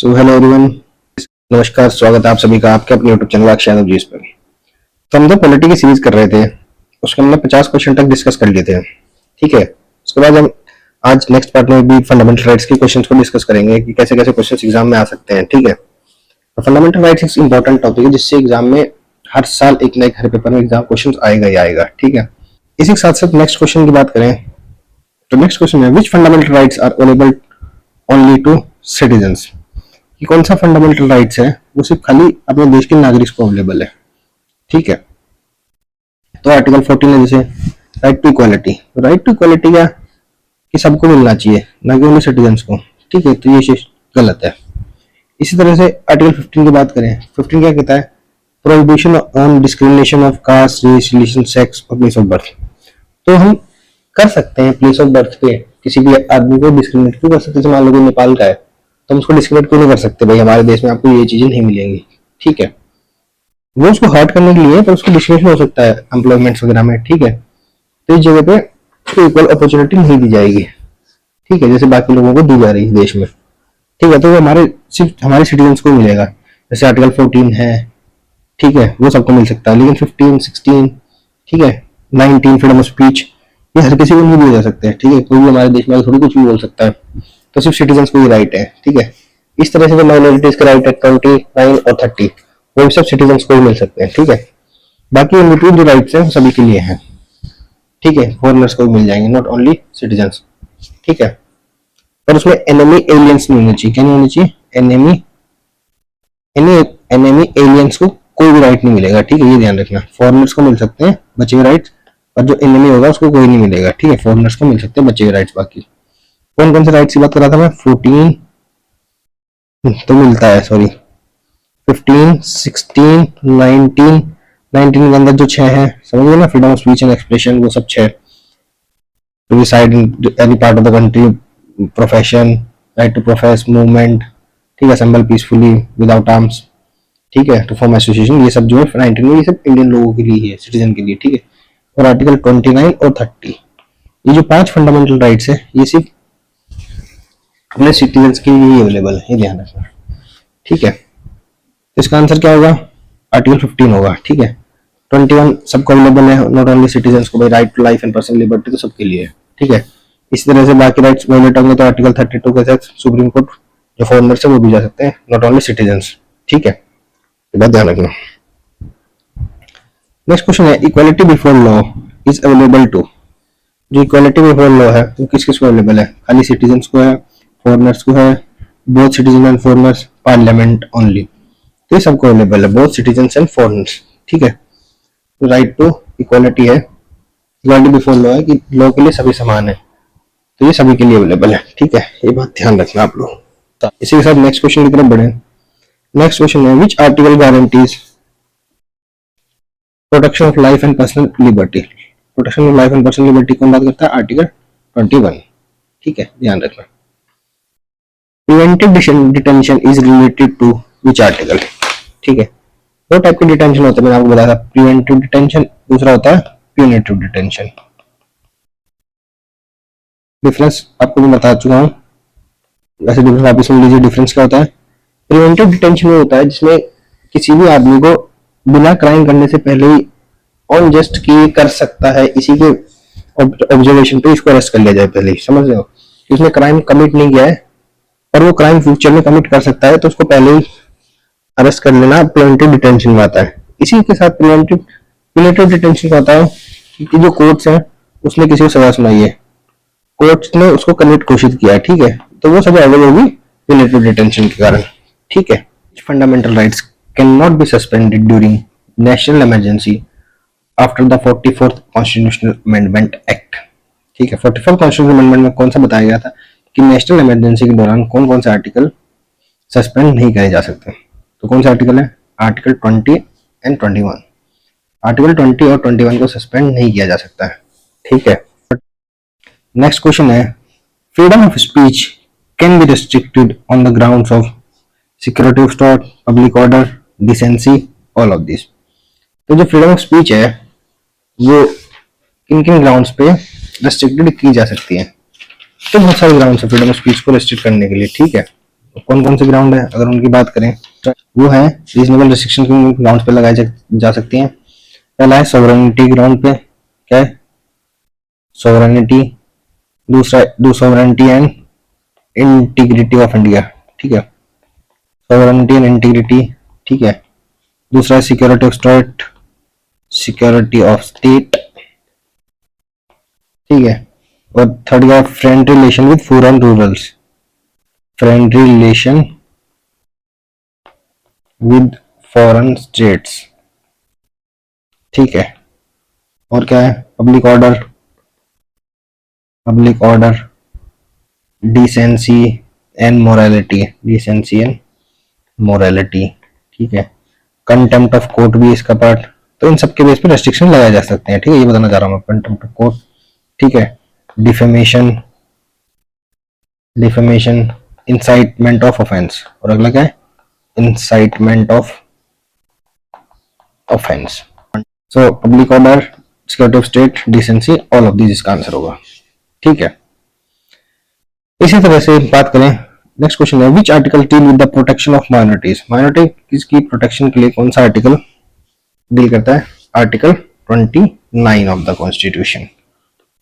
So hello everyone, नमस्कार, स्वागत है आप सभी का आपके अपने यूट्यूब चैनल अक्षय यादव जी पर। तो हम जो पॉलिटी की सीरीज कर रहे थे उसके हमने 50 क्वेश्चन तक डिस्कस कर लिए थे। ठीक है, उसके बाद हम आज नेक्स्ट पार्ट में भी फंडामेंटल राइट्स के क्वेश्चंस को डिस्कस करेंगे कि कैसे कैसे क्वेश्चंस एग्जाम में आ सकते हैं। ठीक है, तो फंडामेंटल राइट्स एक इंपॉर्टेंट टॉपिक है जिससे एग्जाम में हर साल एक ना एक हर पेपर में एग्जाम क्वेश्चन आएगा ही आएगा। ठीक है, इसी के साथ साथ नेक्स्ट क्वेश्चन की बात करें तो नेक्स्ट क्वेश्चन है which fundamental rights are available only to citizens. कि कौन सा फंडामेंटल राइट्स है वो सिर्फ खाली अपने देश के नागरिक को अवेलेबल है। ठीक है, तो आर्टिकल 14 है जैसे right to equality. Right to equality क्या कि सबको मिलना चाहिए, ना कि ओनली सिटीजन्स को। ठीक है, तो ये चीज गलत है। इसी तरह से आर्टिकल 15 की बात करें, 15 क्या कहता है, prohibition on discrimination of caste, race, religion, sex और प्लेस ऑफ बर्थ। तो हम कर सकते हैं प्लेस ऑफ बर्थ पे किसी भी आदमी को डिस्क्रिमिनेट क्यों कर सकते हैं। मान लो कोई नेपाल का है तो हम उसको डिस्क्रिमिनेट क्यों नहीं कर सकते, भाई हमारे देश में आपको ये चीजें नहीं मिलेंगी। ठीक है, वो उसको हर्ट करने के लिए, पर उसको डिस्क्रिमिनेशन हो सकता है एम्प्लॉयमेंट्स वगैरह में। ठीक है, तो इस जगह पे उसको इक्वल अपॉर्चुनिटी नहीं दी जाएगी। ठीक है, जैसे बाकी लोगों को दी जा रही है देश में। ठीक है, तो वो सिर्फ हमारे सिटीजन्स को मिलेगा। जैसे आर्टिकल 14 है, ठीक है, वो सबको मिल सकता है। लेकिन 15, 16, ठीक है, 19 फ्रीडम ऑफ स्पीच, ये हर किसी को नहीं दिए जा सकते हैं। ठीक है, कोई भी हमारे देश में थोड़ी कुछ भी बोल सकता है, तो सिर्फ सिटीजन्स को ही राइट है। ठीक है, इस तरह से जो माइनॉरिटीज के राइट है 29 और 30 वो सब सिटीजन्स को ही मिल सकते हैं। ठीक है, बाकी इन बिटवीन जो राइट्स हैं वो सभी के लिए हैं। ठीक है, फॉरेनर्स को भी मिल जाएंगे, नॉट ओनली सिटीजन्स। ठीक है, पर उसमें एनिमी एलियंस नहीं होनी चाहिए। क्या नहीं होनी चाहिए? एनिमी एलियंस को कोई भी राइट नहीं मिलेगा। ठीक है, ये ध्यान रखना। फॉरेनर्स को मिल सकते हैं बचे हुए राइट्स, और जो एनिमी होगा उसको कोई नहीं मिलेगा। ठीक है, फॉरेनर्स को मिल सकते हैं बचे हुए राइट्स। बाकी कौन कौन से राइट्स की बात कर रहा था मैं? 14 तो मिलता है, सॉरी 15, 16, 19 के अंदर जो 6 है, समझ गए ना, freedom of speech and expression, वो सब 6। To reside in any part of the country, profession, right to profess, movement, ठीक है, असेंबल पीसफुली विदाउट आर्म्स, ठीक है, टू फॉर्म एसोसिएशन, ये सब जो है 19 में, ये सब इंडियन लोगों के लिए है, सिटीजन के लिए। ठीक है, और आर्टिकल 29 और 30, ये जो 5 फंडामेंटल राइट्स है ये सिर्फ अपने सिटीजन्स के लिए अवेलेबल है, ये ध्यान रखना। ठीक है, तो इसका आंसर क्या होगा? आर्टिकल 15 होगा। ठीक है, 21 सबको अवेलेबल है, नॉट ओनली सिटीजन्स को, भाई right to life and personal liberty तो सबके लिए है। ठीक है, इसी तरह से बाकी राइट्स वायलेट होंगे तो आर्टिकल 32 के तहत सुप्रीम कोर्ट जो फॉरेनर्स है वो भी जा सकते हैं, नॉट ओनली सिटीजन्स। ठीक है, ये बात ध्यान रखना। नेक्स्ट क्वेश्चन है equality before law is available to. जो इक्वालिटी बिफोर लॉ है वो किस किस को अवेलेबल है? खाली सिटीजन्स को है, फॉरेनर्स को है, both citizen and foreigners, parliament only, तो ये सबको अवेलेबल है, बोथ सिटीजन्स एंड फॉरेनर्स। ठीक है, तो राइट टू इक्वालिटी है, इक्वालिटी बिफोर लॉ है कि लॉ के लिए सभी समान है, तो ये सभी के लिए अवेलेबल है। ठीक है, ये बात ध्यान रखना आप लोग। इसी के साथ नेक्स्ट क्वेश्चन की तरफ बढ़े। नेक्स्ट क्वेश्चन है which article guarantees protection of life and personal liberty. Protection of life and personal liberty कौन बात करता है? आर्टिकल 21। ठीक है, ध्यान रखना। Preventive detention is related to which article. ठीक है, दो टाइप के डिटेंशन होते हैं, मैंने आपको बताया था, प्रिवेंटिव डिटेंशन, दूसरा होता है प्यूनिटिव डिटेंशन। डिफरेंस आपको मैं बता चुका हूं, वैसे डिफरेंस आप सुन लीजिए। डिफरेंस क्या होता है? प्रिवेंटिव डिटेंशन वो होता है जिसमें किसी भी आदमी को बिना क्राइम करने से पहले ही ऑन जस्ट की कर सकता है, इसी के ऑब्जर्वेशन पे इसको अरेस्ट कर लिया जाए पहले ही, समझ रहे हो? उसने क्राइम कमिट नहीं किया है और वो क्राइम फ्यूचर में कमिट कर सकता है, तो उसको पहले ही अरेस्ट कर लेना प्रिवेंटिव डिटेंशन में आता है। इसी के साथ प्यूनिटिव डिटेंशन का होता है कि जो कोर्ट्स हैं उसने किसी को सजा सुनाई है, कोर्ट्स ने उसको कन्विक्ट घोषित किया है, ठीक है, तो वो सजा अवेल होगी प्यूनिटिव डिटेंशन के कारण। ठीक है, fundamental rights can not be suspended during national emergency after the 44th constitutional amendment act. ठीक है, 44th कॉन्स्टिट्यूशनल अमेंडमेंट में कौन सा बताया गया था कि नेशनल इमरजेंसी के दौरान कौन कौन से आर्टिकल सस्पेंड नहीं करे जा सकते। तो कौन सा आर्टिकल है? Article 20 and 21। आर्टिकल 20 और 21 को सस्पेंड नहीं किया जा सकता है। ठीक है, नेक्स्ट क्वेश्चन है freedom of speech can be restricted on the grounds of security of state, public order, decency, all of this. तो जो फ्रीडम ऑफ स्पीच है वो किन किन ग्राउंड्स पे रेस्ट्रिक्टेड की जा सकती है? तो बहुत सारे ग्राउंड्स है फ्रीडम ऑफ स्पीच को रेस्ट्रिक्ट करने के लिए। ठीक है, कौन कौन से ग्राउंड है अगर उनकी बात करें, वो है रीजनेबल रिस्ट्रिक्शन ग्राउंड पे लगाई जा सकती हैं। पहला है सोवरेनिटी ग्राउंड पे, क्या है सोवरेनिटी, दूसरा sovereignty and integrity of India, ठीक है, सोवरेनिटी एंड इंटीग्रिटी, ठीक है। दूसरा है security of state, security of state, ठीक है। और थर्ड क्या है friend relation with foreign rulers, friend relation with foreign states, ठीक है। और क्या है public order, public order, decency and morality, decency and morality, ठीक है। कंटेम्प्ट ऑफ कोर्ट भी इसका पार्ट। तो इन सब के बेस पे रेस्ट्रिक्शन लगाए जा सकते हैं, ठीक है, ये बताना चाह रहा हूँ मैं, कंटेम्प्ट ऑफ कोर्ट, ठीक है। Defamation, defamation, incitement of offence, और अगला क्या है incitement of offence. So public order, security of state, decency, all of this इसका आंसर होगा, ठीक है। इसी तरह से बात करें, नेक्स्ट क्वेश्चन है which article deal with the protection of minorities, minority की प्रोटेक्शन के लिए कौन सा आर्टिकल डील करता है, article 29 of the constitution,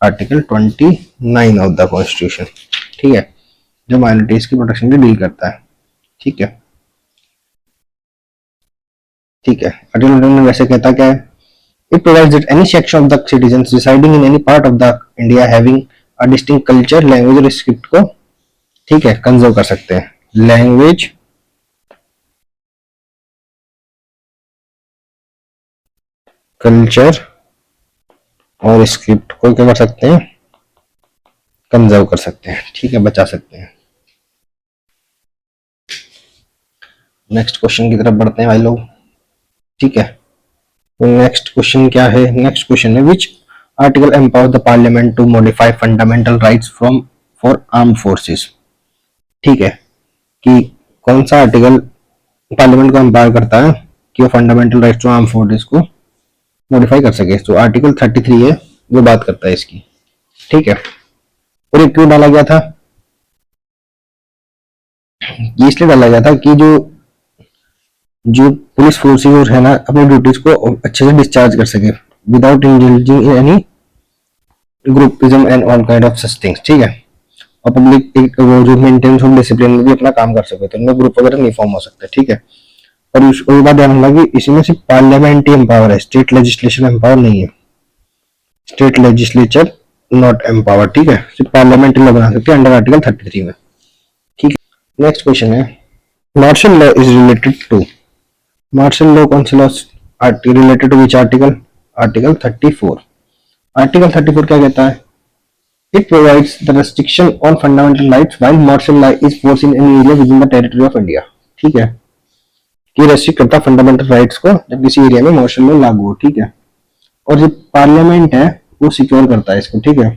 article 29 of the constitution, ठीक है, जो माइनॉरिटीज की प्रोटेक्शन की डील करता है, ठीक है, ठीक है। आर्टिकल 29 वैसे कहता क्या है, it provides that any section of the citizens residing in any part of the India having a distinct culture, language और script को, ठीक है, कंजर्व कर सकते हैं, लैंग्वेज, कल्चर और स्क्रिप्ट को क्या कर सकते हैं, कंजर्व कर सकते हैं, ठीक है, बचा सकते हैं। नेक्स्ट क्वेश्चन की तरफ बढ़ते हैं भाई लोग, ठीक है। नेक्स्ट क्वेश्चन क्या है, नेक्स्ट क्वेश्चन है which article empower the parliament to modify fundamental rights from for arm forces, ठीक है, कि कौन सा आर्टिकल पार्लियामेंट को एम्पावर करता है कि वो fundamental rights to arm forces को मॉडिफाई कर सके। तो आर्टिकल 33 है वो बात करता है इसकी, ठीक है। और ये क्यों डाला गया था, ये इसलिए डाला गया था कि जो जो पुलिस फोर्सेस है ना अपनी ड्यूटीज को अच्छे से डिस्चार्ज कर सके without indulging in any groupism and all kind of such things, ठीक है। और पब्लिक वो जो मेंटेनेंस ऑफ डिसिप्लिन में भी अपना काम कर सके, तो इनमें ग्रुप वगैरह नहीं फॉर्म हो सकते, ठीक है। और उसके बाद ध्यान रखना कि इसी में सिर्फ पार्लियामेंट ही एम्पावर है, स्टेट लेजिस्लेशन एम्पावर नहीं है, स्टेट लेजिस्लेचर नॉट एम्पावर, ठीक है, सिर्फ पार्लियामेंट लॉ बना सकते हैं अंडर आर्टिकल 33 में, ठीक है। नेक्स्ट क्वेश्चन है martial law is related to, martial law कौन से law related to which article, article 34। Article 34 क्या कहता है, it provides the restriction on fundamental rights while martial law is force in any area within the territory of India, ठीक है, कि restrict करता है फंडामेंटल राइट्स को जब किसी एरिया में मार्शल लॉ लागू हो, ठीक है। और जो पार्लियामेंट है वो सिक्योर करता है इसको, ठीक है,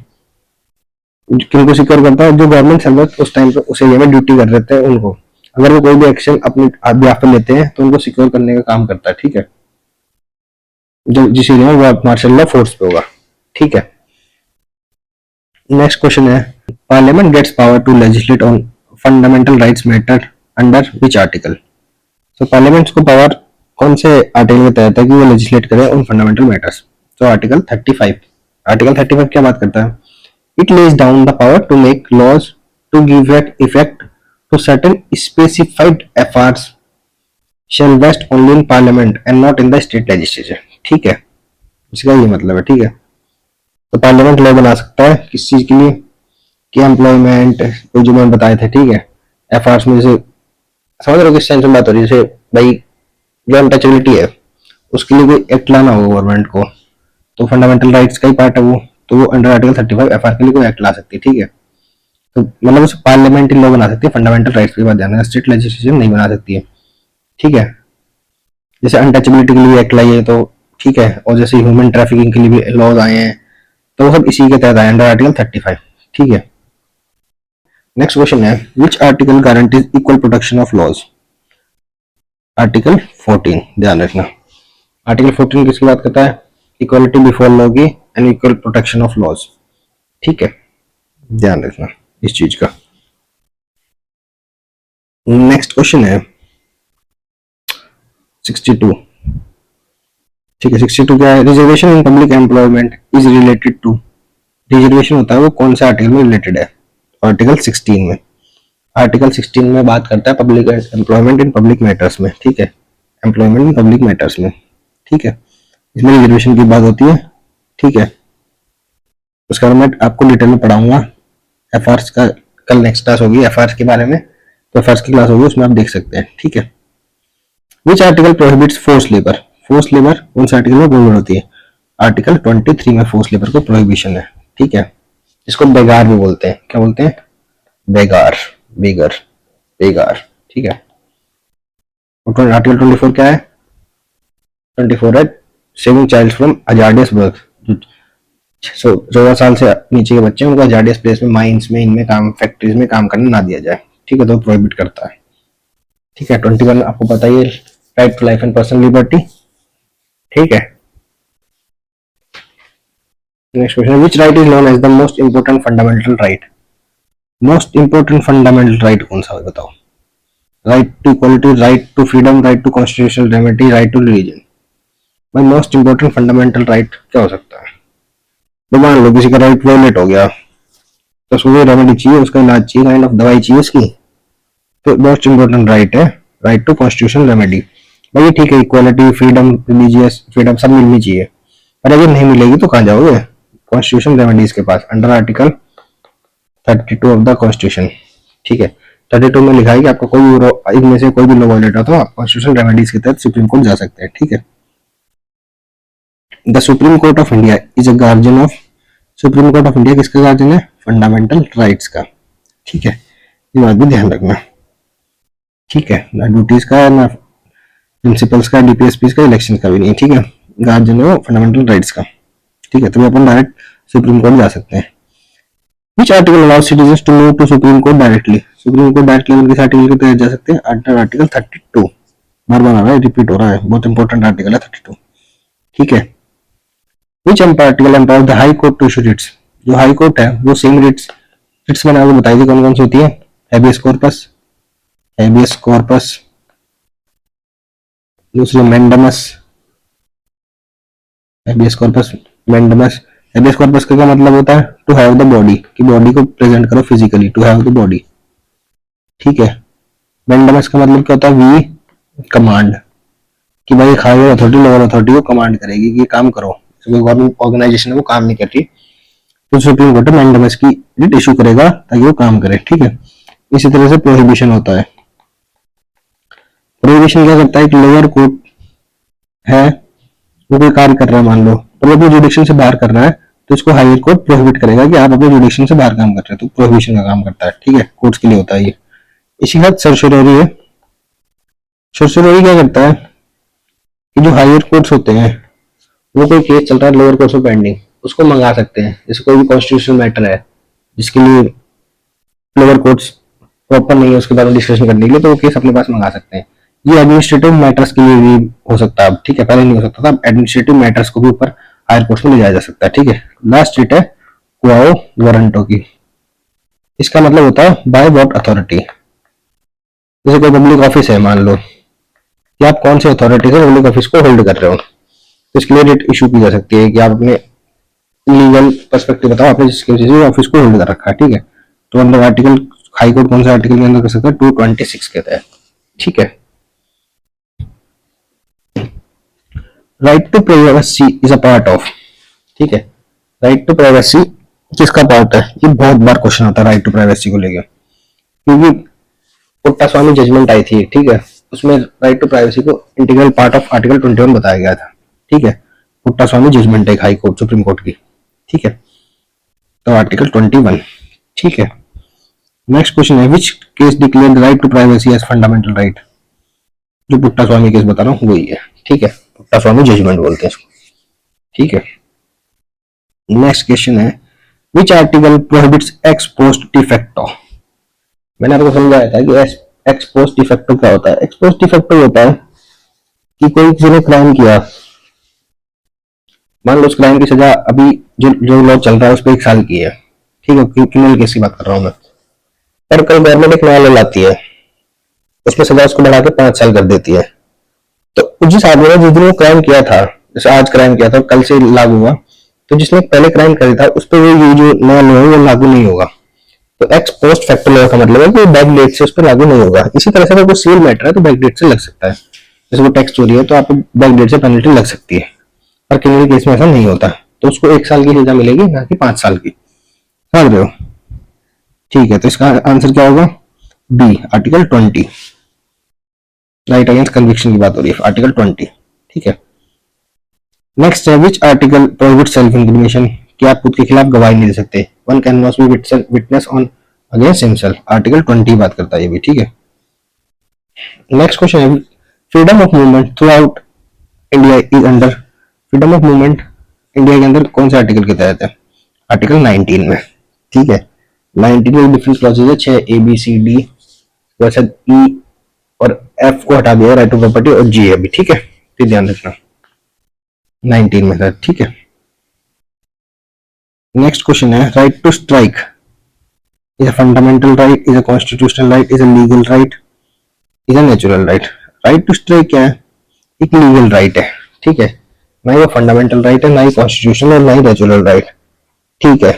किनको सिक्योर करता है, जो गवर्नमेंट सर्वेंट उस टाइम पे उस एरिया में ड्यूटी कर रहे थे उनको, अगर वो कोई भी एक्शन अपने बिहाफ पे लेते हैं तो उनको सिक्योर करने का काम करता है, ठीक है, जो जिस एरिया में वो मार्शल लॉ फोर्स पे होगा, ठीक है। नेक्स्ट क्वेश्चन है parliament gets power to legislate on fundamental rights matter under which article, तो पार्लियामेंट को पावर कौन से आर्टिकल के तहत है कि वो लेजिस्लेट करे ऑन फंडामेंटल मैटर्स, तो आर्टिकल 35। आर्टिकल 35 क्या बात करता है, it lays down the power to make laws to give effect to certain specified efforts shall vest only in parliament and not in the state legislature, ठीक है, इसका ये मतलब है, ठीक है। तो पार्लियामेंट लॉ बना सकता है किस चीज के लिए, कि एम्प्लॉयमेंट जो मैंने बताए थे, ठीक है, एफआर्स में जैसे समझ रहे हो किस सेंस में बात हो रही है, जैसे भाई जो अनटचेबिलिटी है उसके लिए कोई एक्ट लाना होगा गवर्नमेंट को, तो फंडामेंटल राइट्स का ही पार्ट है वो, तो वो अंडर आर्टिकल 35 एफआर के लिए कोई एक्ट ला सकती है, ठीक है। तो मतलब उसे पार्लियामेंट्री लॉ बना सकती है, फंडामेंटल राइट्स की बात ध्यान रखना, स्टेट लेजिस्लेशन नहीं बना सकती है, ठीक है। जैसे अनटचेबिलिटी के लिए एक्ट लाई है तो ठीक है, और जैसे ह्यूमन ट्रैफिकिंग के लिए भी लॉज आए हैं तो वो सब इसी के तहत आए अंडर आर्टिकल 35, ठीक है। नेक्स्ट क्वेश्चन है which article guarantees equal protection of laws, article 14, ध्यान रखना आर्टिकल 14 किसकी बात करता है, इक्वालिटी बिफोर लॉ की and equal protection of laws, ठीक है, ध्यान रखना इस चीज का। नेक्स्ट क्वेश्चन है 62। ठीक है, 62 क्या है? Reservation in public employment is related to. Reservation होता है वो कौन से आर्टिकल में रिलेटेड है? आर्टिकल 16 में। आर्टिकल 16 में बात करता है public employment in public matters में। ठीक है, एम्प्लॉयमेंट इन पब्लिक मैटर्स में। ठीक है, इसमें रिजर्वेशन की बात होती है। ठीक है, उसका मैं आपको डिटेल में पढ़ाऊंगा। एफ का कल नेक्स्ट क्लास होगी एफ के बारे में, तो एफ की क्लास होगी, उसमें आप देख सकते हैं। ठीक है, which article prohibits force labour? Force labour कौन सा आर्टिकल में प्रोहिबिट होती है? आर्टिकल 23 में फोर्स लेबर को प्रोहिबिशन है। ठीक है, इसको बेगार भी बोलते हैं। क्या बोलते हैं? बेगार, बेगर, बेगार। ठीक है, आर्टिकल 24 क्या है? 24 है saving child from hazardous work. 14 साल से नीचे के बच्चे उनको हजार्डियस प्लेस में, माइंस में, इनमें काम, फैक्ट्रीज में काम करने ना दिया जाए। ठीक है, तो प्रोहिबिट करता है। ठीक है, 21 आपको पता ही है, right to life and personal liberty. ठीक है, next question, which right is known as the most important fundamental right? Most important fundamental right कौन सा है बताओ? Right to equality, right to freedom, right to constitutional remedy, right to religion. भाई most important fundamental right क्या हो सकता है? तो मान लो किसी का राइट वायलेट हो गया, तो उसको रेमेडी चाहिए, उसका इलाज चाहिए, काइंड ऑफ दवाई चाहिए उसकी, तो मोस्ट इंपोर्टेंट राइट है राइट टू कॉन्स्टिट्यूशनल रेमेडी। भाई ठीक है, इक्वालिटी, फ्रीडम, रिलीजियस फ्रीडम सब मिलनी चाहिए, पर अगर नहीं मिलेगी तो कहाँ जाओगे? कॉन्स्टिट्यूशन रेमेडीज के पास, under article 32 of the constitution. ठीक है, 32 में लिखा है कि आपको कोई इनमें से कोई भी लॉ वायलेट हो तो आप कॉन्स्टिट्यूशन रेमेडीज के तहत सुप्रीम कोर्ट जा सकते हैं। ठीक है, the supreme Court of India is a guardian of. Supreme Court of India किसका गार्जियन है? फंडामेंटल राइट्स का। ठीक है, ये बात भी ध्यान रखना। ठीक है, ना ड्यूटीज का, ना प्रिंसिपल्स का, डीपीएसपी का, इलेक्शन का भी नहीं। ठीक है, गार्जियन है वो फंडामेंटल राइट्स का। ठीक है, तो अपन डायरेक्ट सुप्रीम कोर्ट जा सकते हैं। Which article allows citizens to move to supreme court directly? Supreme court directly किस आर्टिकल के तहत जा सकते हैं? Under article 32। बार बार आ रहा है, रिपीट हो रहा है, बहुत इंपॉर्टेंट आर्टिकल है 32। ठीक है, which article empowers the high court to issue writs? जो हाई कोर्ट है वो सेम रिट्स, रिट्स मैंने आपको बताई थी कौन कौन सी होती है। हैबियस कॉर्पस, हैबियस कॉर्पस, दूसरी mandamus, habeas corpus, mandamus. Habeas corpus का क्या मतलब होता है? टू हैव द बॉडी, कि बॉडी को प्रेजेंट करो physically, to have the body. ठीक है, मैंडमस का मतलब क्या होता है? वी कमांड, कि भाई हायर अथॉरिटी लोअर अथॉरिटी को कमांड करेगी कि ये काम करो। कोई गवर्नमेंट ऑर्गेनाइजेशन है वो काम नहीं करती, तो सुप्रीम कोर्ट मैंडमस की रिट इशू करेगा ताकि वो काम करे। ठीक है, इसी तरह से प्रोहिबिशन होता है। प्रोहिबिशन क्या करता है? एक लोअर कोर्ट है, वो कोई कार्य कर रहा है मान लो, पर वो अपने जुडिक्शन से बाहर कर रहा है, तो इसको हायर कोर्ट प्रोहिबिट करेगा कि आप अपने जुडिक्शन से बाहर काम कर रहे हो, तो प्रोहिबिशन का काम करता है। ठीक है, कोर्ट्स के लिए होता है ये। इसी के साथ सर्सोररी है। सर्सोररी क्या करता है कि जो हायर कोर्ट्स होते हैं, वो कोई केस चल रहा है लोअर कोर्ट्स में पेंडिंग, उसको मंगा सकते हैं। जैसे कोई भी कॉन्स्टिट्यूशनल मैटर है जिसके लिए लोअर कोर्ट्स प्रॉपर नहीं है उसके बारे में डिस्कशन करने के लिए, तो वो केस अपने पास मंगा सकते हैं। ये एडमिनिस्ट्रेटिव मैटर्स के लिए भी हो सकता है। ठीक है, पहले नहीं हो सकता था, एडमिनिस्ट्रेटिव मैटर्स को भी ऊपर हायर कोर्ट्स में ले जाया जा सकता है। ठीक है, लास्ट स्टेट है क्वाओ वारंटो की। इसका मतलब होता है बाय व्हाट अथॉरिटी। जैसे कोई पब्लिक ऑफिस है, मान लो कि आप कौन से अथॉरिटी से पब्लिक ऑफिस को होल्ड कर रहे हो, तो इसके लिए रिट इशू की जा सकती है कि आप अपने लीगल पर्सपेक्टिव बताओ, आपने जिसकी वजह से ऑफिस को होल्ड कर रखा है। ठीक है, तो अंडर आर्टिकल हाई कोर्ट कौन से आर्टिकल के अंदर कर सकता है? 226 के तहत। ठीक है, right to privacy is a part of. ठीक है, राइट टू प्राइवेसी किसका पार्ट है? ये बहुत बार क्वेश्चन आता है राइट टू प्राइवेसी को लेकर, क्योंकि पुट्टा स्वामी जजमेंट आई थी। ठीक है, उसमें राइट टू प्राइवेसी को इंटीग्रल पार्ट ऑफ आर्टिकल 21 बताया गया था। ठीक है, पुट्टा स्वामी जजमेंट है हाई कोर्ट सुप्रीम कोर्ट की। ठीक है, तो आर्टिकल 21। ठीक है, नेक्स्ट क्वेश्चन है which case declare right to privacy as fundamental right? जो पुट्टा स्वामी केस बता रहा हूँ वही है। ठीक है, पुट्टा स्वामी जजमेंट बोलते हैं इसको। ठीक है, नेक्स्ट क्वेश्चन है which article prohibits x post de facto? मैंने आपको समझाया था कि एक्स पोस्ट डिफेक्टो क्या होता है। एक्स पोस्ट डिफेक्टो होता है कि कोई किसी ने क्राइम किया, मान लो उस क्राइम की सजा अभी जो लॉ चल रहा है उस पर 1 साल की है। ठीक है, क्रिमिनल केस की बात कर रहा हूं मैं, पर कल गवर्नमेंट एक नया लॉ लाती है उसमें सजा उसको बढ़ा के 5 साल कर देती है। तो जिस आदमी ने जिस दिन वो क्राइम किया था, जैसे आज क्राइम किया था कल से लागू हुआ, तो जिसने पहले क्राइम किया था उस पर ये जो नया लॉ है वो लागू नहीं होगा। तो एक्स पोस्ट फैक्टर लॉ का मतलब है कि बैक डेट से उस पर लागू नहीं होगा। इसी तरह से अगर कोई सिविल मैटर है तो बैक डेट से लग सकता है। जैसे वो टैक्स चोरी है तो आपको बैक डेट से पेनल्टी लग सकती है, पर क्रिमिनल केस में ऐसा नहीं होता। तो उसको 1 साल की सजा मिलेगी, ना कि 5 साल की। समझ रहे हो? ठीक है, तो इसका आंसर क्या होगा? B, article 20। Right against conviction की बात हो रही है, आर्टिकल 20। ठीक है। नेक्स्ट है, which article prohibit self incrimination, कि आप खुद के खिलाफ गवाही नहीं दे सकते। One can not be witness on against himself, article 20 बात करता है ये भी। ठीक है। नेक्स्ट क्वेश्चन है, freedom of movement through out India is under, freedom of movement India के अंदर कौन से आर्टिकल के तहत है? आर्टिकल 19 में। ठीक है। 19 में डिफरेंट क्लॉजेज है, 6 A B C D, वैसे ई और एफ को हटा दिया, राइट टू प्रॉपर्टी, और जी अभी। ठीक है, तो ध्यान रखना 19 में था। ठीक है। नेक्स्ट क्वेश्चन है, right to strike is a fundamental right, is a constitutional right, is a legal right, is a natural right. Right to strike क्या है? एक लीगल राइट है। ठीक है। ना ही वो फंडामेंटल राइट है, ना ही कॉन्स्टिट्यूशनल, और ना ही नेचुरल राइट। ठीक है।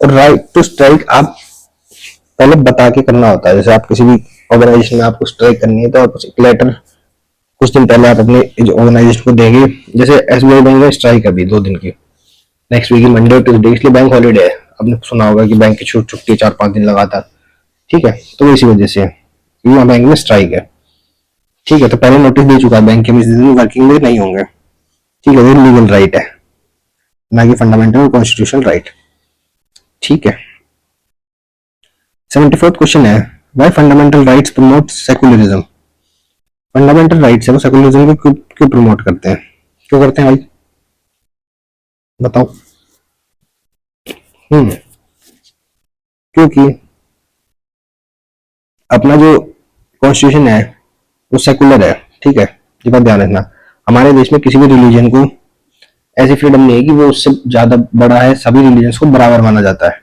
और राइट टू स्ट्राइक आप पहले बता के करना होता है। जैसे आप किसी भी ऑर्गेनाइजेशन में आपको स्ट्राइक करनी है तो आप एक लेटर कुछ दिन पहले आप अपने ऑर्गेनाइजेशन को देंगे। जैसे SBI बैंक में स्ट्राइक अभी 2 दिन की, नेक्स्ट वीक मंडे और ट्यूसडे, इसलिए बैंक हॉलीडे है। आपने सुना होगा कि बैंक की छुट्टी 4-5 दिन लगातार। ठीक है, तो इसी वजह से यहाँ बैंक में स्ट्राइक है। ठीक है, तो पहले नोटिस दे चुका है बैंक के, इस दिन वर्किंग डे नहीं होंगे। ठीक है, ये लीगल राइट है, ना कि फंडामेंटल और कॉन्स्टिट्यूशनल राइट। ठीक है। 74th क्वेश्चन है, why fundamental rights promote secularism, fundamental rights है वो सेकुलरिज्म को क्यों प्रमोट करते हैं? क्यों करते हैं भाई, बताओ। हम्म क्योंकि अपना जो कॉन्स्टिट्यूशन है वो सेकुलर है। ठीक है, ये बात ध्यान रखना। हमारे देश में किसी भी रिलीजन को ऐसी फ्रीडम नहीं है कि वो उससे ज्यादा बड़ा है, सभी रिलीजन को बराबर माना जाता है।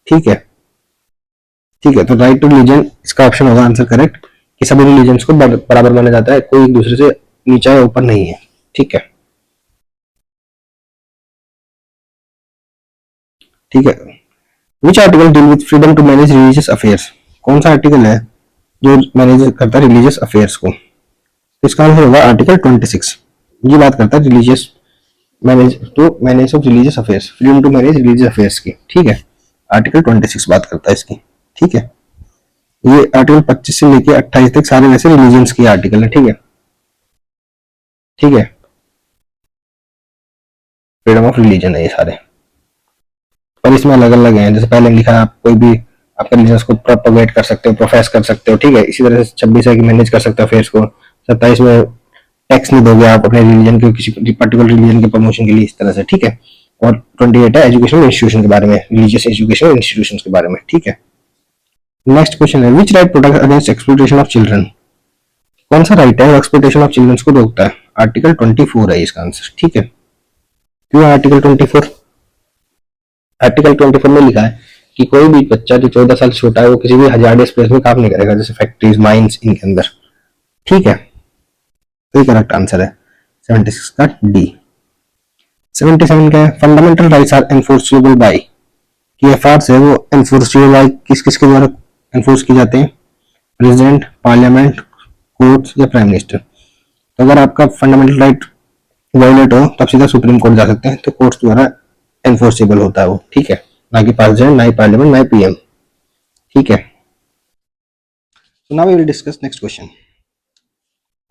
ठीक है। ठीक है, तो राइट टू रिलीजन इसका ऑप्शन होगा आंसर करेक्ट, कि सभी रिलीजन को बराबर माना जाता है, कोई एक दूसरे से नीचा या ऊपर नहीं है। ठीक है। ठीक है। Which article deal with freedom to manage religious affairs, कौन सा आर्टिकल है जो मैनेज करता है रिलीजियस अफेयर्स को? तो इसका आंसर होगा आर्टिकल 26। ये बात करता है religious manage of religious affairs, freedom to manage religious affairs की। ठीक है, आर्टिकल 26 बात करता है इसकी। ठीक है। ये आर्टिकल 25 से लेके 28 तक सारे वैसे रिलीजियंस के आर्टिकल है। ठीक है। ठीक है, फ्रीडम ऑफ रिलीजन है ये सारे, पर इसमें अलग अलग हैं। जैसे पहले लिखा है, आप कोई भी आपके रिलीजन को प्रोपोगेट कर सकते हो, प्रोफेस कर सकते हो। ठीक है, इसी तरह से 26 है कि मैनेज कर सकते हो अफेयर्स को। 27 में टैक्स नहीं दोगे आप अपने रिलीजन के, किसी पर्टिकुलर रिलीजन के प्रमोशन के लिए, इस तरह से। ठीक है। और 28 है एजुकेशनल इंस्टीट्यूशन के बारे में, रिलीजियस एजुकेशनल इंस्टीट्यूशन के बारे में। ठीक है। नेक्स्ट क्वेश्चन है, which right protect against exploitation of children, कौन सा राइट है एक्सप्लॉइटेशन ऑफ चिल्ड्रन को रोकता है? आर्टिकल 24 है इसका आंसर। ठीक है। क्यों आर्टिकल 24? आर्टिकल 24 में लिखा है कि कोई भी बच्चा जो 14 साल से छोटा है वो किसी भी हजार्डियस प्लेस में काम नहीं करेगा, जैसे फैक्ट्रीज, माइंस, इनके अंदर। ठीक है, तो ये करेक्ट आंसर है 76 का डी। 77 का है, fundamental rights are enforceable by, कि एफआरस है वो एनफोर्सेबल बाय किस किस के द्वारा एनफोर्स की जाते हैं? प्रेसिडेंट, पार्लियामेंट, कोर्ट्स या प्राइम मिनिस्टर। तो अगर आपका फंडामेंटल राइट वायलेट हो तो आप सीधा सुप्रीम कोर्ट जा सकते हैं, तो कोर्ट्स द्वारा एनफोर्सेबल होता है वो। ठीक है, ना कि प्रेसिडेंट, ना ही पार्लियामेंट, ना ही पीएम। ठीक है। So now we will discuss next question.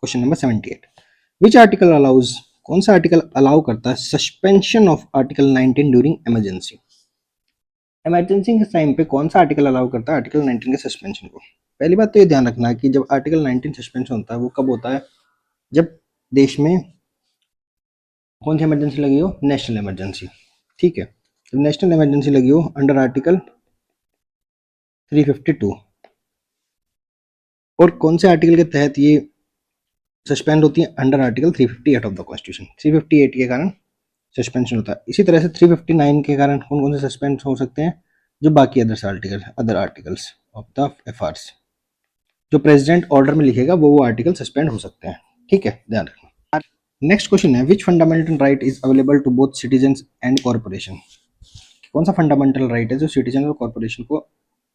Question number 78. Which article allows, कौन सा आर्टिकल अलाउ करता है suspension of article 19 during emergency? Emergency के टाइम पे कौन सा आर्टिकल अलाउ करता है आर्टिकल 19 के सस्पेंशन को? पहली बात तो ये ध्यान रखना है कि जब आर्टिकल 19 सस्पेंशन होता है वो कब होता है? जब देश में कौन सी इमरजेंसी लगी हो? National emergency. ठीक है, जब नेशनल इमरजेंसी लगी हो अंडर आर्टिकल 352। और कौन से आर्टिकल के तहत ये सस्पेंड होती है? Under article 358 of the constitution. 358 के कारण सस्पेंशन होता है। इसी तरह से 359 के कारण कौन कौन से सस्पेंड हो सकते हैं? जो बाकी अदर आर्टिकल्स ऑफ द एफआरस। जो प्रेसिडेंट ऑर्डर में लिखेगा वो आर्टिकल सस्पेंड हो सकते हैं। ठीक है, ध्यान रखना। नेक्स्ट क्वेश्चन है, which fundamental right is available to both citizens and corporation? कौन सा फंडामेंटल राइट है जो सिटीजन और कॉर्पोरेशन को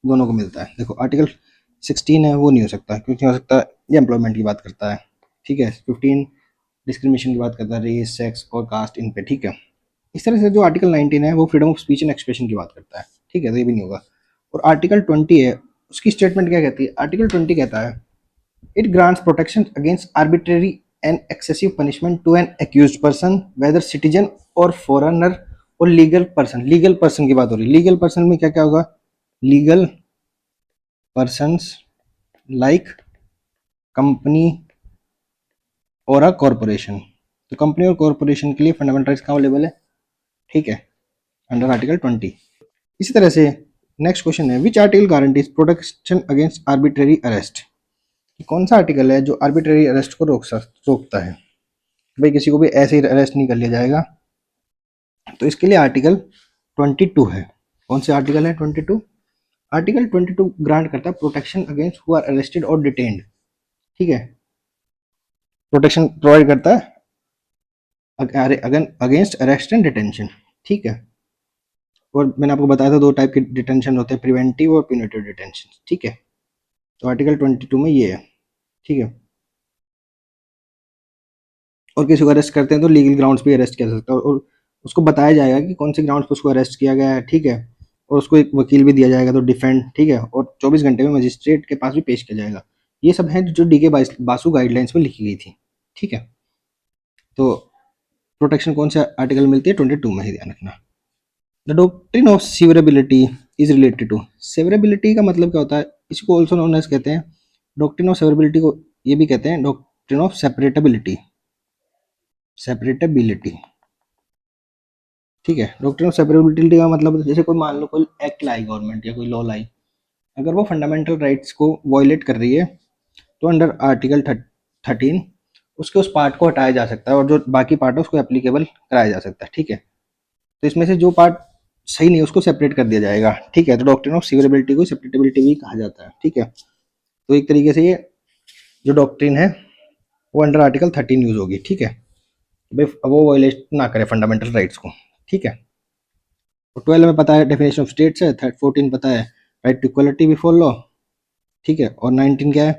दोनों को मिलता है? देखो आर्टिकल 16 है वो नहीं हो सकता, क्योंकि हो सकता है ये एम्प्लॉयमेंट की बात करता है। ठीक है, 15 डिस्क्रिमिनेशन की बात करता है, रेस सेक्स और कास्ट इन पे। ठीक है, इस तरह से जो आर्टिकल 19 है वो freedom of speech and expression की बात करता है। ठीक है, तो ये भी नहीं होगा। और आर्टिकल 20 है, उसकी स्टेटमेंट क्या कहती है? आर्टिकल 20 कहता है it grants protection against arbitrary and excessive punishment to an accused person whether citizen और फॉरेनर और लीगल पर्सन। लीगल पर्सन की बात हो रही है। लीगल पर्सन में क्या क्या होगा? लीगल पर्सन्स लाइक कंपनी और अ कॉरपोरेशन। तो कंपनी और कॉरपोरेशन के लिए फंडामेंटल राइट्स कहाँ अवेलेबल है? ठीक है, अंडर आर्टिकल 20। इसी तरह से नेक्स्ट क्वेश्चन है, which article guarantees protection against arbitrary arrest? कौन सा आर्टिकल है जो आर्बिट्रेरी अरेस्ट को रोकता है? भाई किसी को भी ऐसे ही अरेस्ट नहीं कर लिया जाएगा। तो इसके लिए आर्टिकल 22 है। कौन से आर्टिकल है 22? आर्टिकल 22 ग्रांट करता है protection against who are arrested और डिटेन्ड। ठीक है, प्रोटेक्शन प्रोवाइड करता है अगेंस्ट अरेस्ट एंड डिटेंशन। ठीक है, और मैंने आपको बताया था दो टाइप के डिटेंशन होते हैं, प्रिवेंटिव और प्यूनिटिव डिटेंशन। ठीक है, तो आर्टिकल 22 में ये है। ठीक है, और किसी को अरेस्ट करते हैं तो लीगल ग्राउंड्स पे अरेस्ट किया जा सकता है, और उसको बताया जाएगा कि कौन से ग्राउंड्स पे उसको अरेस्ट किया गया है। ठीक है, और उसको एक वकील भी दिया जाएगा तो डिफेंड। ठीक है, और 24 घंटे में मजिस्ट्रेट के पास भी पेश किया जाएगा। ये सब है जो डी के बासु गाइडलाइंस में लिखी गई थी। ठीक है, तो प्रोटेक्शन कौन से आर्टिकल में मिलती है? 22 में ही, ध्यान रखना। The doctrine of severability is related to. Severability का मतलब क्या होता है? इसको ऑल्सो नोन एज कहते हैं डॉक्ट्रिन ऑफ सेवरेबिलिटी को, ये भी कहते हैं डॉक्ट्रिन ऑफ सेपरेटेबिलिटी। सेपरेटेबिलिटी, ठीक है। डॉक्ट्रिन ऑफ सेपरेबिलिटी का मतलब जैसे कोई मान लो कोई एक्ट लाई गवर्नमेंट या कोई लॉ लाई, अगर वो फंडामेंटल राइट्स को वायलेट कर रही है तो अंडर आर्टिकल 13 उसके उस पार्ट को हटाया जा सकता है और जो बाकी पार्ट है उसको एप्लीकेबल कराया जा सकता है। ठीक है, तो इसमें से जो पार्ट सही नहीं है उसको सेपरेट कर दिया जाएगा। ठीक है, तो डॉक्ट्रिन ऑफ सीवरेबिलिटी को सेपरेटेबिलिटी भी कहा जाता है। ठीक है, तो एक तरीके से ये जो डॉक्ट्रिन है वो अंडर आर्टिकल 13 यूज होगी। ठीक है, भाई वो वायलेट ना करे फंडामेंटल राइट्स को। ठीक है, तो 12 में पता है डेफिनेशन ऑफ स्टेट्स है, 14 पता है right to equality before law. ठीक है, और 19 क्या है?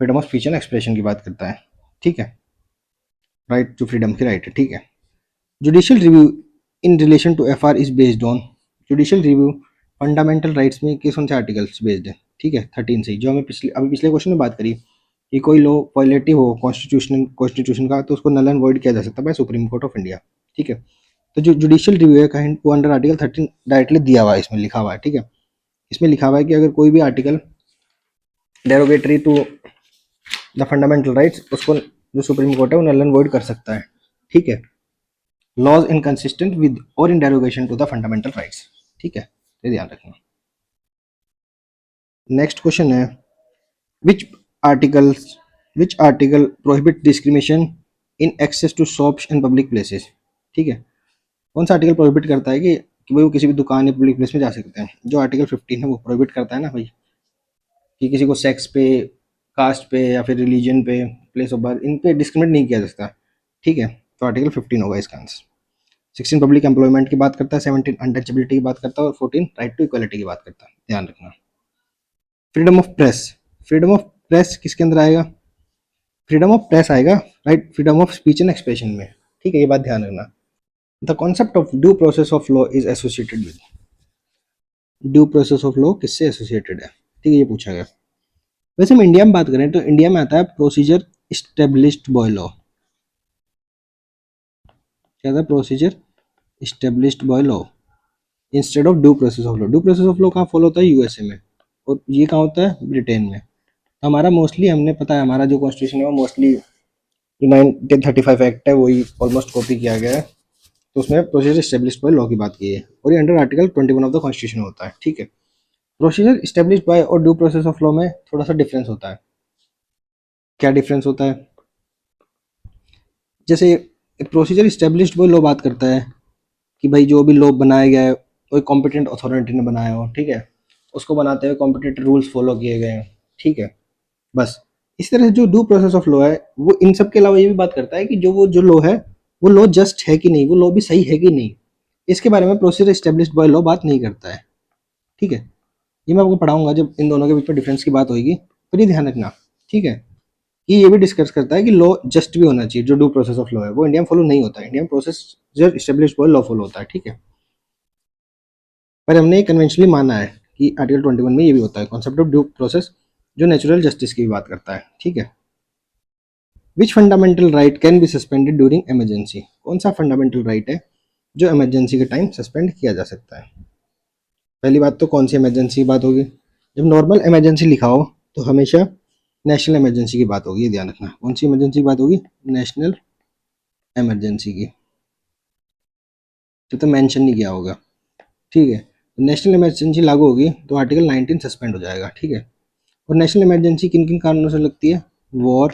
Freedom of speech and expression की बात करता है। ठीक है, राइट टू फ्रीडम की राइट है। ठीक है, judicial review in relation to FR is based on. Judicial review fundamental rights में किस कौन से आर्टिकल्स बेस्ड है? ठीक है, 13 से, जो हमें पिछले क्वेश्चन में बात करी कि कोई लॉ वायलेटिव हो कॉन्स्टिट्यूशन का तो उसको नल एंड वॉइड किया जा सकता है by Supreme Court of India. ठीक है, तो जो जुडिशियल रिव्यू है कहीं वो अंडर आर्टिकल 13 डायरेक्टली दिया हुआ है, इसमें लिखा हुआ है। ठीक है, इसमें लिखा हुआ है कि अगर कोई भी article derogatory to the fundamental rights उसको जो सुप्रीम कोर्ट है वो नल एंड वॉइड कर सकता है। ठीक है, लॉज इनकंसिस्टेंट विद और in derogation to the fundamental rights. ठीक है, ये ध्यान रखना। नेक्स्ट क्वेश्चन है, which articles which article prohibit discrimination in access to shops and public places? ठीक है, कौन सा आर्टिकल प्रोहिबिट करता है कि भाई वो किसी भी दुकान या पब्लिक प्लेस में जा सकते हैं? जो आर्टिकल 15 है वो प्रोहिबिट करता है ना भाई, कि किसी को सेक्स पे, कास्ट पे या फिर रिलीजन पे, प्लेस ऑफ बर्थ, इन पे डिस्क्रिमिनेट नहीं किया जा सकता। ठीक है, तो आर्टिकल 15 होगा इसका आंसर। 16 पब्लिक एम्प्लॉयमेंट की बात करता है, 17 अनटचेबिलिटी की बात करता है और 14 राइट टू इक्वलिटी की बात करता है। ध्यान रखना। Freedom of press, freedom of press किसके अंदर आएगा? फ्रीडम ऑफ प्रेस आएगा right freedom of speech and expression में। ठीक है, ये बात ध्यान रखना। The concept of due process of law is associated with. Due process of law किससे एसोसिएटेड है? ठीक है, ये पूछा गया। वैसे हम इंडिया में बात करें तो इंडिया में आता है प्रोसीजर इस्टेब्लिश्ड बाय लॉ। क्या था? Procedure established by law instead of due process of law. Due process of law कहाँ फॉलो होता है? यूएसए में, और ये कहाँ होता है? ब्रिटेन में। तो हमारा मोस्टली, हमने पता है हमारा जो कॉन्स्टिट्यूशन है वो मोस्टली जो 1935 एक्ट है वही ऑलमोस्ट कॉपी किया गया है। तो उसमें प्रोसीजर इस्टेब्लिश्ड बाय लॉ की बात की है और ये under article 21 of the constitution होता है। ठीक है, प्रोसीजर इस्टेब्लिश्ड बाय और ड्यू प्रोसेस ऑफ लॉ में थोड़ा सा डिफरेंस होता है। क्या डिफरेंस होता है? जैसे प्रोसीजर इस्टेब्लिश्ड बाय लॉ बात करता है कि भाई जो भी लॉ बनाया गया है कोई कॉम्पिटेंट अथॉरिटी ने बनाया हो। ठीक है, उसको बनाते हुए कॉम्पिटेंट रूल्स फॉलो किए गए हैं। ठीक है, बस इस तरह से जो ड्यू प्रोसेस ऑफ लॉ है वो इन सब के अलावा ये भी बात करता है कि जो लॉ है वो लॉ जस्ट है कि नहीं, वो लॉ भी सही है कि नहीं, इसके बारे में प्रोसीजर एस्टेब्लिश्ड बाय लॉ बात नहीं करता है। ठीक है, ये मैं आपको पढ़ाऊंगा जब इन दोनों के बीच में डिफरेंस की बात होगी, पर ये ध्यान रखना। ठीक है, ये भी डिस्कस करता है कि लॉ जस्ट भी होना चाहिए, जो ड्यू प्रोसेस ऑफ लॉ है वो इंडिया में फॉलो नहीं होता है, इंडिया में process established by law follow होता है। ठीक है, पर हमने कन्वेंशनली माना है कि आर्टिकल 21 में ये भी होता है कॉन्सेप्ट ऑफ ड्यू प्रोसेस, जो नेचुरल जस्टिस की भी बात करता है। ठीक है, which fundamental right can be suspended during emergency, कौन सा फंडामेंटल राइट है जो इमरजेंसी के टाइम सस्पेंड किया जा सकता है। पहली बात तो कौन सी इमरजेंसी की बात होगी, जब नॉर्मल इमरजेंसी लिखा हो तो हमेशा नेशनल इमरजेंसी की बात होगी, ये ध्यान रखना। कौन सी इमरजेंसी की बात होगी, नेशनल इमरजेंसी की, तो मेंशन नहीं किया होगा। ठीक है, नेशनल इमरजेंसी लागू होगी तो आर्टिकल 19 सस्पेंड हो जाएगा। ठीक है, और नेशनल इमरजेंसी किन किन कारणों से लगती है, war,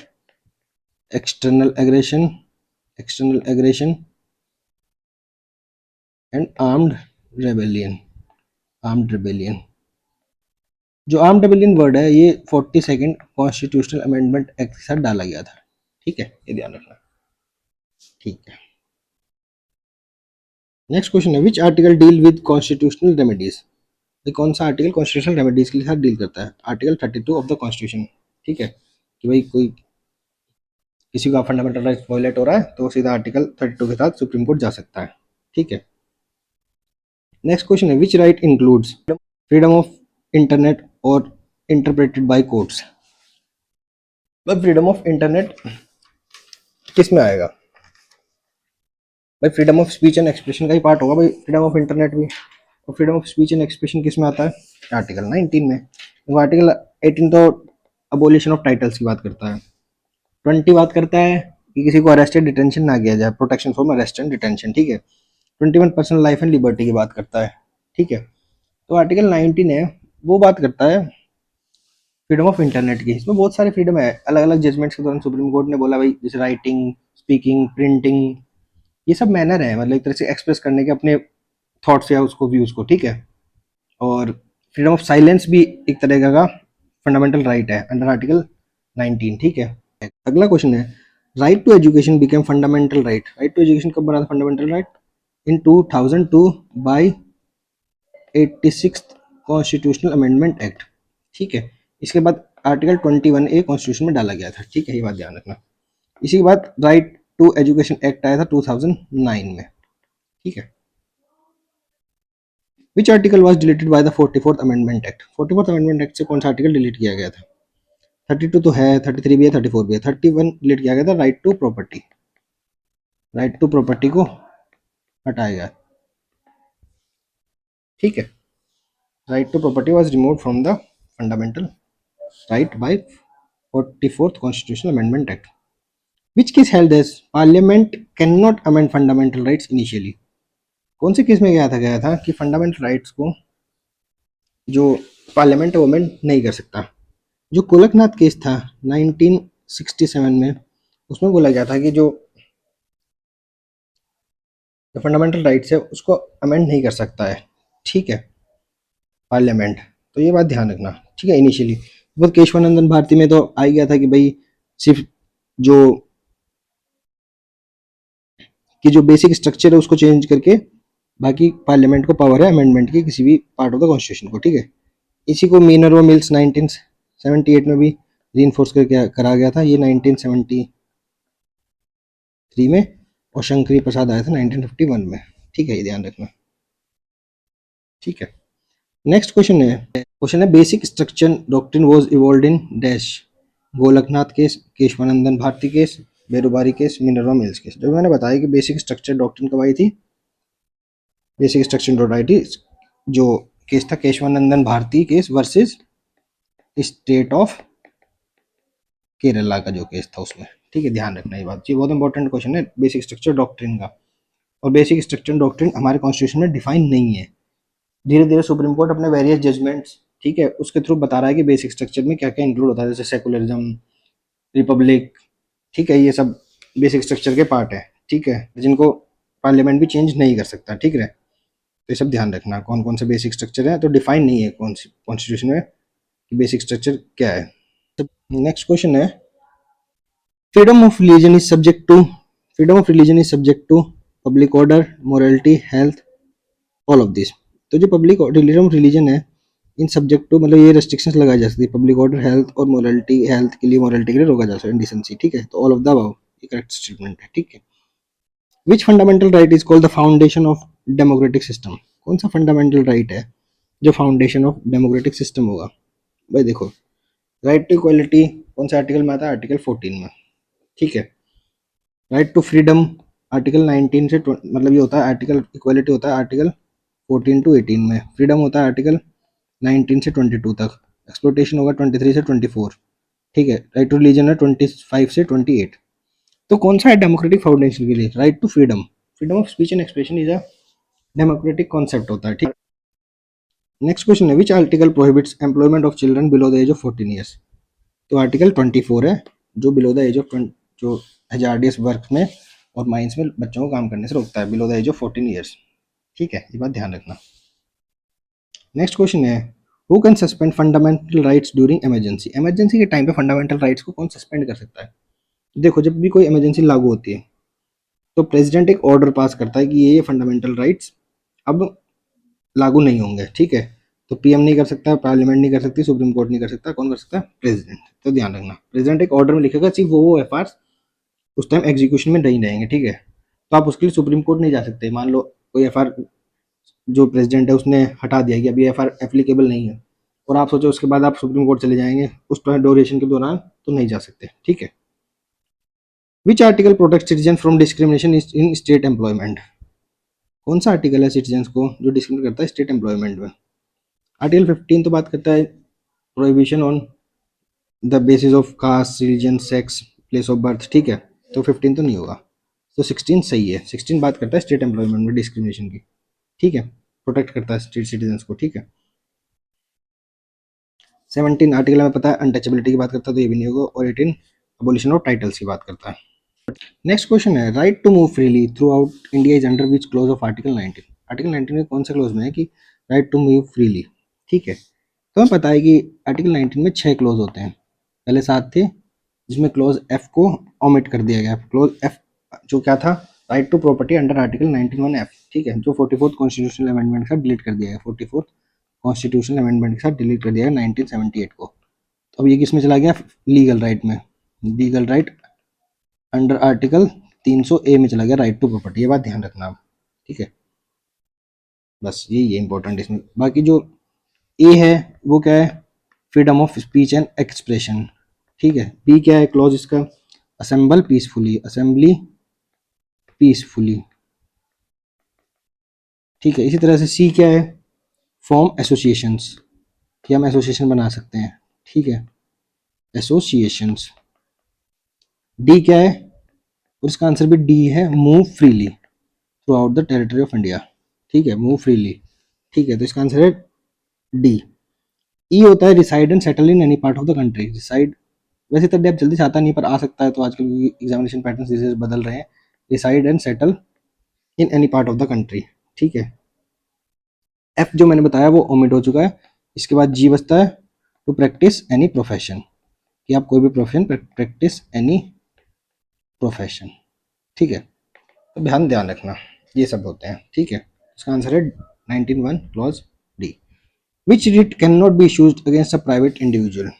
external aggression and armed rebellion. जो आर्म्ड रेबेलियन वर्ड है ये 42nd कॉन्स्टिट्यूशनल अमेंडमेंट एक्ट के साथ डाला गया था। ठीक है, ये ध्यान रखना। ठीक है, नेक्स्ट क्वेश्चन है which article deal with constitutional remedies, कौन सा आर्टिकल कॉन्स्टिट्यूशनल रेमेडीज के साथ डील करता है, आर्टिकल 32 ऑफ द कॉन्स्टिट्यूशन। ठीक है, कि भाई कोई किसी का फंडामेंटल राइट वायलेट हो रहा है तो सीधा आर्टिकल 32 के साथ सुप्रीम कोर्ट जा सकता है। ठीक है, नेक्स्ट क्वेश्चन है which right includes freedom of internet और interpreted by courts. Freedom of internet किस में आएगा, भाई freedom of speech and expression का ही पार्ट होगा भाई फ्रीडम ऑफ इंटरनेट भी। और freedom of speech and expression किस में आता है, आर्टिकल 19 में। तो आर्टिकल 18 तो अबोलिशन ऑफ टाइटल्स की बात करता है, 20 बात करता है कि किसी को अरेस्टेड डिटेंशन ना किया जाए, protection from arrest and detention. ठीक है, 21 पर्सनल लाइफ एंड लिबर्टी की बात करता है। ठीक है, तो आर्टिकल 19 है वो बात करता है फ्रीडम ऑफ इंटरनेट की, इसमें बहुत सारे फ्रीडम है। अलग अलग जजमेंट्स के दौरान सुप्रीम कोर्ट ने बोला भाई जैसे राइटिंग, स्पीकिंग, प्रिंटिंग, ये सब मैनर है, मतलब एक तरह से एक्सप्रेस करने के अपने थॉट्स या उसको व्यूज को। ठीक है, और फ्रीडम ऑफ साइलेंस भी एक तरह का फंडामेंटल राइट है अंडर आर्टिकल 19। ठीक है, अगला क्वेश्चन है right to education became fundamental right, right to education कब बना था fundamental right, in 2002 by 86th constitutional amendment act. ठीक है, इसके बाद आर्टिकल 21 ए कॉन्स्टिट्यूशन में डाला गया था। ठीक है, ये बात ध्यान रखना। इसी के बाद राइट टू एजुकेशन एक्ट आया था 2009 में। ठीक है, which article was deleted by the 44th amendment act, 44th amendment act से कौन सा आर्टिकल डिलीट किया गया था, 32 तो है, 33 भी है, 34 भी है, 31 डिलीट किया गया था, right to property, right to property को हटाया गया। ठीक है, right to property was removed from the fundamental right by 44th constitutional amendment act. Which case held this parliament cannot amend fundamental rights initially, कौन से case में गया था कि फंडामेंटल राइट्स को जो पार्लियामेंट अमेंड नहीं कर सकता। जो कोलकनाथ केस था 1967 में, उसमें बोला गया था कि जो फंडामेंटल राइट्स है उसको अमेंड नहीं कर सकता है। ठीक है, पार्लियामेंट, तो ये बात ध्यान रखना। ठीक है, इनिशियली वो केशवानंदन भारती में तो आ गया था कि भाई सिर्फ जो जो बेसिक स्ट्रक्चर है उसको चेंज करके बाकी पार्लियामेंट को पावर है अमेंडमेंट की किसी भी पार्ट ऑफ द कॉन्स्टिट्यूशन को। ठीक है, इसी को मिनर्वा मिल्स 1978 में भी री करके करा गया था, ये 1973 में, और शंकरी प्रसाद आया था 1951 में। ठीक है, ये ध्यान रखना। ठीक है, नेक्स्ट क्वेश्चन है basic structure doctrine was evolved in dash, Golaknath case, Kesavananda Bharati case, Berubari case, Minerva Mills case. जो मैंने बताया कि बेसिक स्ट्रक्चर डॉक्ट्रिन कब आई थी, बेसिक स्ट्रक्चर डॉट आई थी, जो केस था Kesavananda Bharati case versus state of Kerala का जो केस था उसमें। ठीक है, ध्यान रखना ये बात, ये बहुत इंपॉर्टेंट क्वेश्चन है बेसिक स्ट्रक्चर डॉक्ट्रिन का। और बेसिक स्ट्रक्चर डॉक्ट्रिन हमारे कॉन्स्टिट्यूशन में डिफाइन नहीं है, धीरे धीरे सुप्रीम कोर्ट अपने वेरियस जजमेंट्स, ठीक है, उसके थ्रू बता रहा है कि बेसिक स्ट्रक्चर में क्या क्या इंक्लूड होता है, जैसे सेकुलरिज्म, रिपब्लिक। ठीक है, ये सब बेसिक स्ट्रक्चर के पार्ट है। ठीक है, जिनको पार्लियामेंट भी चेंज नहीं कर सकता। ठीक है, तो ये सब ध्यान रखना कौन कौन से बेसिक स्ट्रक्चर है, तो डिफाइन नहीं है कौन सी कॉन्स्टिट्यूशन में कि बेसिक स्ट्रक्चर क्या है। नेक्स्ट क्वेश्चन है, freedom of religion is subject to, freedom of religion is subject to public order, morality, health, all of this. तो जो पब्लिक फ्रीडम ऑफ रिलीजन है, इन सब्जेक्ट टू मतलब ये रेस्ट्रिक्शंस लगाई जा सकती है पब्लिक ऑर्डर, हेल्थ और मोरालिटी, हेल्थ के लिए, मोरालिटी के लिए रोका जा सकता है, इंडिसेंसी, ठीक है। तो ऑल ऑफ द अबव ये करेक्ट स्टेटमेंट है, ठीक है। Which fundamental right is called the foundation of democratic system, कौन सा फंडामेंटल राइट है जो फाउंडेशन ऑफ डेमोक्रेटिक सिस्टम होगा? भाई देखो, राइट टू इक्वालिटी कौन सा आर्टिकल में आता है? आर्टिकल 14 में, ठीक है। राइट टू फ्रीडम आर्टिकल 19 से मतलब ये होता है, आर्टिकल इक्वालिटी होता है आर्टिकल 14 टू 18 में, फ्रीडम होता है आर्टिकल 19 से 22 तक, एक्सप्लोटेशन होगा 23 से 24, ठीक है। राइट टू रिलीजन है 25 से 28। तो कौन सा है डेमोक्रेटिक फाउंडेशन के लिए? Right to freedom, freedom of speech and expression is a democratic concept होता है, ठीक। नेक्स्ट क्वेश्चन है, which article prohibits employment of children below the age of 14 years? तो आर्टिकल 24 है जो बिलो द एज ऑफ जो हजार्डियस वर्क में और माइंस में बच्चों को काम करने से रोकता है, below the age of 14 years, ठीक है। ये बात ध्यान रखना। नेक्स्ट क्वेश्चन है, who can suspend fundamental rights during emergency? Emergency के टाइम पे फंडामेंटल राइट्स को कौन सस्पेंड कर सकता है? देखो, जब भी कोई इमरजेंसी लागू होती है तो प्रेसिडेंट एक ऑर्डर पास करता है कि ये फंडामेंटल राइट्स अब लागू नहीं होंगे, ठीक है। तो पीएम नहीं कर सकता, पार्लियामेंट नहीं कर सकती, सुप्रीम कोर्ट नहीं कर सकता, कौन कर सकता है? प्रेसिडेंट। तो ध्यान रखना, प्रेसिडेंट एक ऑर्डर में लिखेगा, सिर्फ वो एफ उस टाइम एग्जीक्यूशन में नहीं रहेंगे, ठीक है। तो आप उसके लिए सुप्रीम कोर्ट नहीं जा सकते। मान लो कोई एफ जो प्रेसिडेंट है उसने हटा दिया कि अभी एफ एप्लीकेबल नहीं है, और आप सोचो उसके बाद आप सुप्रीम कोर्ट चले जाएंगे उस ड्यूरेशन के दौरान, तो नहीं जा सकते, ठीक है। Which article protect citizen from discrimination in state employment? कौन सा आर्टिकल है सिटीजन को जो डिस्क्रिमिनेट करता है स्टेट एम्प्लॉयमेंट में? आर्टिकल 15 तो बात करता है prohibition on the basis of caste, religion, sex, place of birth, ठीक है। तो 15 तो नहीं होगा, तो 16 सही है। 16 बात करता है स्टेट एम्प्लॉयमेंट में डिस्क्रिमिनेशन की, ठीक है, प्रोटेक्ट करता है स्टेट सिटीजन को, ठीक है। 17 आर्टिकल में पता है अनटचेबिलिटी की बात करता है, तो ये भी नहीं होगा। और 18 अबोलिशन ऑफ टाइटल्स की बात करता है। नेक्स्ट क्वेश्चन है, right to move freely throughout India is under which clause of article 19? Article 19 में कौन सा क्लोज में है कि राइट टू मूव फ्रीली, ठीक है। तो हमें पता है कि आर्टिकल 19 में 6 क्लोज होते हैं, पहले 7 थे जिसमें क्लोज एफ को ओमिट कर दिया गया। क्लोज एफ जो क्या था, right to property under article 91 F, ठीक है, जो 44th कॉन्स्टिट्यूशनल अमेंडमेंट के साथ डिलीट कर दिया गया, 44th कॉन्स्टिट्यूशनल अमेंडमेंट के साथ डिलीट कर दिया गया 1978 को। तो अब ये किस में चला गया? लीगल राइट में, लीगल राइट अंडर आर्टिकल 300 ए में चला गया, राइट टू प्रॉपर्टी। ये बात ध्यान रखना आप, ठीक है। बस यही है इंपॉर्टेंट इसमें। बाकी जो ए है वो क्या है? Freedom of speech and expression, ठीक है। बी क्या है क्लॉज इसका? असेंबल पीसफुली, असेंबली पीसफुली, ठीक है। इसी तरह से सी क्या है? फॉर्म एसोसिएशंस, कि हम एसोसिएशन बना सकते हैं, ठीक है, एसोसिएशंस। डी क्या है? और इसका आंसर भी डी है, move freely through out the territory of India, ठीक है, मूव फ्रीली, ठीक है। तो इसका आंसर है डी। ई होता है reside and settle in any part of the country. Reside वैसे तो डेप जल्दी से आता नहीं, पर आ सकता है, तो आजकल एग्जामिनेशन पैटर्न धीरे बदल रहे हैं। Reside and settle in any part of the country, ठीक है। एफ जो मैंने बताया वो ओमिट हो चुका है। इसके बाद जी बचता है टू प्रैक्टिस एनी प्रोफेशन, कि आप कोई भी प्रोफेशन प्रैक्टिस एनी प्रोफेशन, ठीक है। तो ध्यान ध्यान रखना ये सब होते हैं, ठीक है। इसका आंसर है 19(1) clause D. Which writ can not be issues against a private individual?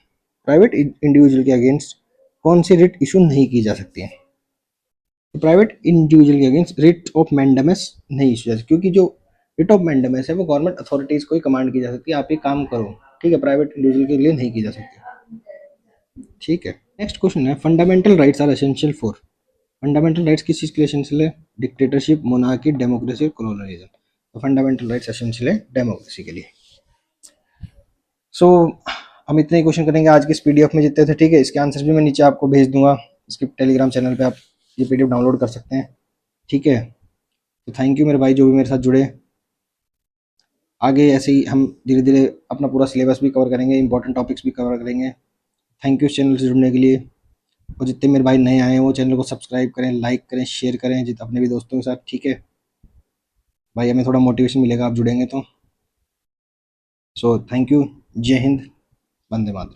Private individual के अगेंस्ट कौन सी रिट इशू नहीं की जा सकती है? तो प्राइवेट इंडिविजुअल के अगेंस्ट रिट ऑफ मैंडेमस नहीं इशू जा सकती, क्योंकि जो रिट ऑफ मैंडेमस है वो गवर्नमेंट अथॉरिटीज को ही कमांड की जा सकती है, आप ये काम करो, ठीक है। प्राइवेट इंडिविजुअल के लिए नहीं की जा सकती, ठीक है। नेक्स्ट क्वेश्चन है, fundamental rights are essential for? Fundamental rights किस चीज़ के लिए एसेंशियल है? Dictatorship, monarchy, democracy, colonialism. तो फंडामेंटल राइट्स एसेंशियल है डेमोक्रेसी के लिए। सो हम इतने ही क्वेश्चन करेंगे आज के इस पीडीएफ में जितने थे, ठीक है। इसके आंसर भी मैं नीचे आपको भेज दूंगा, इसके टेलीग्राम चैनल पे आप ये पीडीएफ डाउनलोड कर सकते हैं, ठीक है। तो थैंक यू मेरे भाई जो भी मेरे साथ जुड़े। आगे ऐसे ही हम धीरे धीरे अपना पूरा सिलेबस भी कवर करेंगे, इंपॉर्टेंट टॉपिक्स भी कवर करेंगे। थैंक यू चैनल से जुड़ने के लिए। और जितने मेरे भाई नए आए हैं वो चैनल को सब्सक्राइब करें, लाइक करें, शेयर करें जित अपने भी दोस्तों के साथ, ठीक है भाई। हमें थोड़ा मोटिवेशन मिलेगा आप जुड़ेंगे तो। सो थैंक यू, जय हिंद, वंदे मातरम।